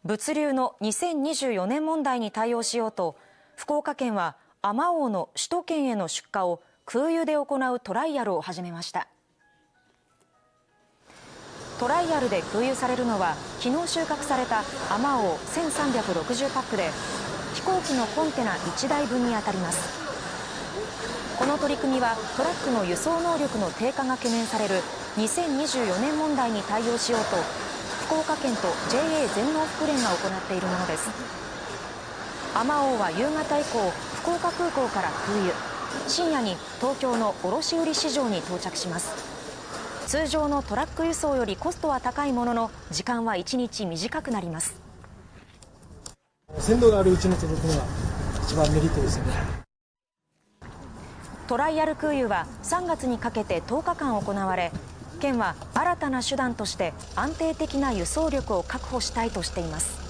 物流の2024年問題に対応しようと、福岡県はあまおうの首都圏への出荷を空輸で行うトライアルを始めました。トライアルで空輸されるのは、昨日収穫されたあまおう1360パックで、飛行機のコンテナ1台分に当たります。この取り組みはトラックの輸送能力の低下が懸念される2024年問題に対応しようと、福岡県と ＪＡ 全農ふくれんが行っているものです。あまおうは夕方以降、福岡空港から空輸、深夜に東京の卸売市場に到着します。通常のトラック輸送よりコストは高いものの、時間は1日短くなります。鮮度があるうちに届くのが一番メリットですよね。トライアル空輸は3月にかけて10日間行われ、県は新たな手段として安定的な輸送力を確保したいとしています。